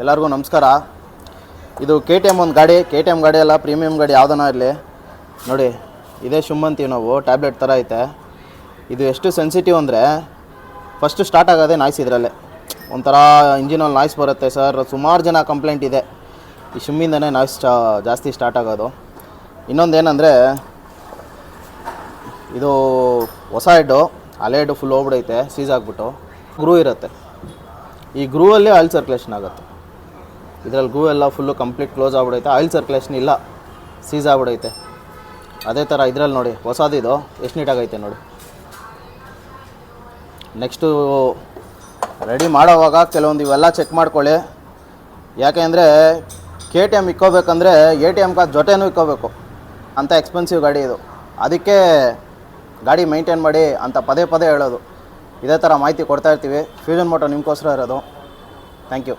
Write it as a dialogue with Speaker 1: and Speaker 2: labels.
Speaker 1: ಎಲ್ಲರಿಗೂ ನಮಸ್ಕಾರ. ಇದು KTM ಒಂದು ಗಾಡಿ, KTM ಗಾಡಿ ಅಲ್ಲ, ಪ್ರೀಮಿಯಂ ಗಾಡಿ ಯಾವುದನ್ನ ಇರಲಿ ನೋಡಿ. ಇದೇ ಶಿಮ್ ಅಂತೀವಿ ನಾವು, ಟ್ಯಾಬ್ಲೆಟ್ ಥರ ಐತೆ. ಇದು ಎಷ್ಟು ಸೆನ್ಸಿಟಿವ್ ಅಂದರೆ ಫಸ್ಟು ಸ್ಟಾರ್ಟ್ ಆಗೋದೇ ನಾಯ್ಸ್. ಇದರಲ್ಲೇ ಒಂಥರ ಇಂಜಿನಲ್ಲಿ ನಾಯ್ಸ್ ಬರುತ್ತೆ ಸರ್. ಸುಮಾರು ಜನ ಕಂಪ್ಲೇಂಟ್ ಇದೆ, ಈ ಶಿಮ್ಮಿಂದನೇ ನಾಯ್ಸ್ ಜಾಸ್ತಿ ಸ್ಟಾರ್ಟ್ ಆಗೋದು. ಇನ್ನೊಂದು ಏನಂದರೆ, ಇದು ಹೊಸ ಹೆಡ್ಡು, ಹಳೆ ಹೆಡ್ಡು ಫುಲ್ ಹೋಗ್ಬಿಡೈತೆ, ಸೀಸ್ ಆಗಿಬಿಟ್ಟು. ಗ್ರೂ ಇರುತ್ತೆ, ಈ ಗ್ರೂವಲ್ಲಿ ಆಯಿಲ್ ಸರ್ಕ್ಯುಲೇಷನ್ ಆಗುತ್ತೆ. ಇದರಲ್ಲಿ ಗ್ರೂ ಎಲ್ಲ ಫುಲ್ಲು ಕಂಪ್ಲೀಟ್ ಕ್ಲೋಸ್ ಆಗ್ಬಿಡೈತೆ, ಆಯಿಲ್ ಸರ್ಕ್ಯುಲೇಷನ್ ಇಲ್ಲ, ಸೀಸ್ ಆಗ್ಬಿಡೈತೆ. ಅದೇ ಥರ ಇದರಲ್ಲಿ ನೋಡಿ, ಹೊಸದಿದು ಎಷ್ಟು ನೀಟಾಗೈತೆ ನೋಡಿ. ನೆಕ್ಸ್ಟು ರೆಡಿ ಮಾಡೋವಾಗ ಕೆಲವೊಂದು ಇವೆಲ್ಲ ಚೆಕ್ ಮಾಡ್ಕೊಳ್ಳಿ. ಯಾಕೆಂದರೆ KTM ಇಕ್ಕೋಬೇಕಂದ್ರೆ ATM ಕಾರ್ಡ್ ಜೊತೆನೂ ಇಕ್ಕೋಬೇಕು, ಅಂಥ ಎಕ್ಸ್ಪೆನ್ಸಿವ್ ಗಾಡಿ ಇದು. ಅದಕ್ಕೆ ಗಾಡಿ ಮೈಂಟೈನ್ ಮಾಡಿ ಅಂತ ಪದೇ ಪದೇ ಹೇಳೋದು. ಇದೇ ಥರ ಮಾಹಿತಿ ಕೊಡ್ತಾಯಿರ್ತೀವಿ. ಫ್ಯೂಷನ್ ಮೋಟೋ ನಿಮಗೋಸ್ಕರ ಇರೋದು. Thank you.